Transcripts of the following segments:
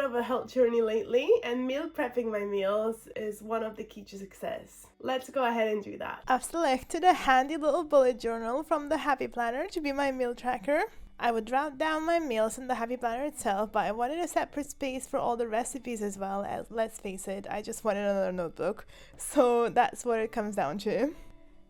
of a health journey lately, and meal prepping my meals is one of the keys to success. Let's go ahead and do that. I've selected a handy little bullet journal from the Happy Planner to be my meal tracker. I would write down my meals in the Happy Planner itself, but I wanted a separate space for all the recipes as well, as let's face it, I just wanted another notebook. So that's what it comes down to.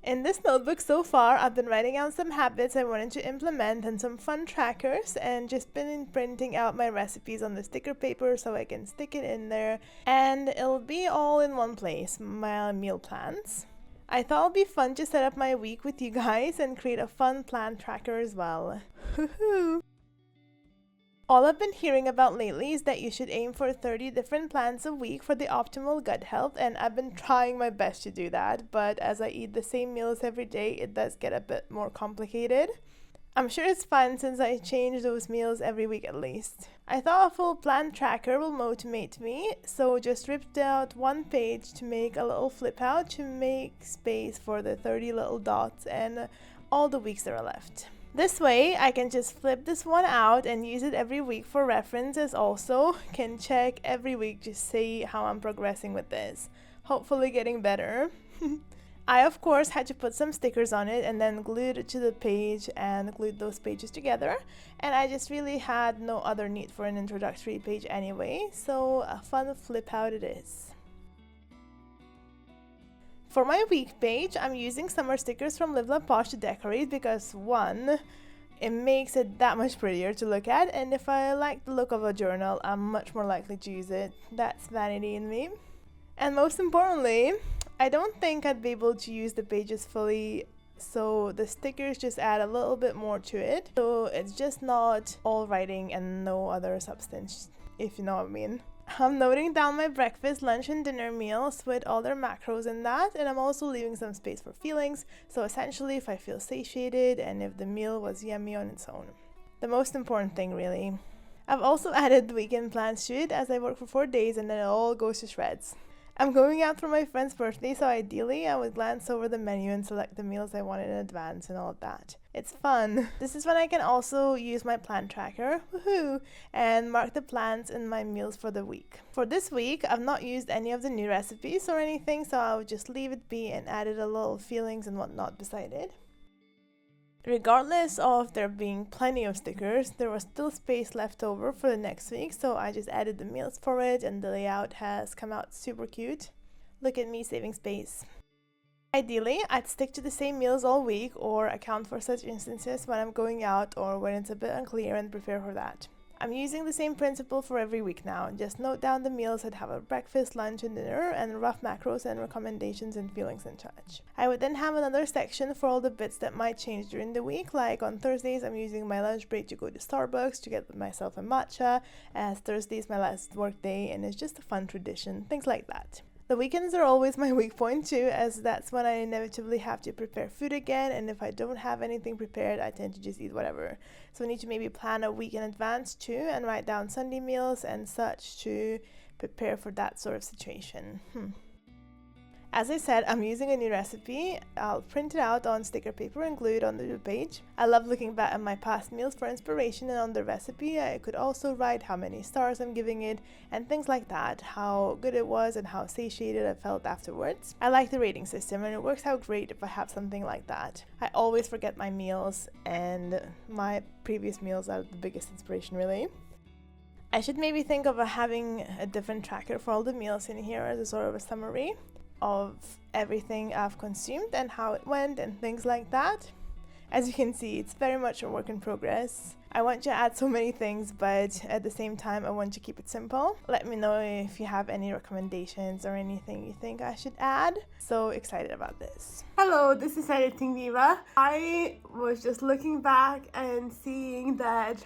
In this notebook so far, I've been writing out some habits I wanted to implement and some fun trackers, and just been printing out my recipes on the sticker paper so I can stick it in there, and it'll be all in one place, my meal plans. I thought it'd be fun to set up my week with you guys and create a fun plan tracker as well. Woohoo! All I've been hearing about lately is that you should aim for 30 different plans a week for the optimal gut health, and I've been trying my best to do that, but as I eat the same meals every day, it does get a bit more complicated. I'm sure it's fun since I change those meals every week at least. I thought a full plan tracker will motivate me, so just ripped out one page to make a little flip out to make space for the 30 little dots and all the weeks that are left. This way, I can just flip this one out and use it every week for reference, as also can check every week to see how I'm progressing with this. Hopefully getting better. I of course had to put some stickers on it and then glued it to the page and glued those pages together, and I just really had no other need for an introductory page anyway, so a fun flip out it is. For my week page, I'm using summer stickers from Live La Posh to decorate because one, it makes it that much prettier to look at, and if I like the look of a journal, I'm much more likely to use it. That's vanity in me. And most importantly, I don't think I'd be able to use the pages fully, so the stickers just add a little bit more to it. So it's just not all writing and no other substance, if you know what I mean. I'm noting down my breakfast, lunch, and dinner meals with all their macros in that, and I'm also leaving some space for feelings, so essentially if I feel satiated and if the meal was yummy on its own. The most important thing, really. I've also added the weekend plans to it, as I work for 4 days and then it all goes to shreds. I'm going out for my friend's birthday, so ideally I would glance over the menu and select the meals I want in advance and all of that. It's fun. This is when I can also use my plan tracker, woohoo, and mark the plans in my meals for the week. For this week, I've not used any of the new recipes or anything, so I would just leave it be and added a little feelings and whatnot beside it. Regardless of there being plenty of stickers, there was still space left over for the next week, so I just added the meals for it, and the layout has come out super cute. Look at me saving space. Ideally, I'd stick to the same meals all week or account for such instances when I'm going out or when it's a bit unclear and prepare for that. I'm using the same principle for every week now. Just note down the meals I'd have at breakfast, lunch, and dinner, and rough macros and recommendations and feelings and such. I would then have another section for all the bits that might change during the week, like on Thursdays I'm using my lunch break to go to Starbucks to get myself a matcha, as Thursday's my last work day and it's just a fun tradition, things like that. The weekends are always my weak point too, as that's when I inevitably have to prepare food again, and if I don't have anything prepared, I tend to just eat whatever. So I need to maybe plan a week in advance too and write down Sunday meals and such to prepare for that sort of situation. As I said, I'm using a new recipe. I'll print it out on sticker paper and glue it on the page. I love looking back at my past meals for inspiration, and on the recipe I could also write how many stars I'm giving it and things like that, how good it was and how satiated I felt afterwards. I like the rating system and it works out great if I have something like that. I always forget my meals, and my previous meals are the biggest inspiration really. I should maybe think of having a different tracker for all the meals in here as a sort of a summary of everything I've consumed and how it went and things like that. As you can see, it's very much a work in progress. I want to add so many things, but at the same time I want to keep it simple. Let me know if you have any recommendations or anything you think I should add. So excited about this. Hello, this is Editing Diva. I was just looking back and seeing that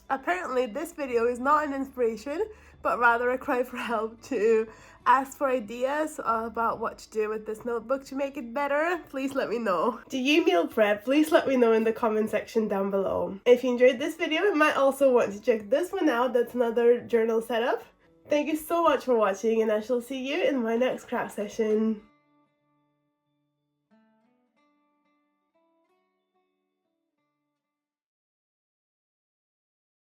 apparently this video is not an inspiration, but rather a cry for help to ask for ideas about what to do with this notebook to make it better. Please let me know. Do you meal prep? Please let me know in the comment section down below. If you enjoyed this video, you might also want to check this one out. That's another journal setup. Thank you so much for watching, and I shall see you in my next craft session.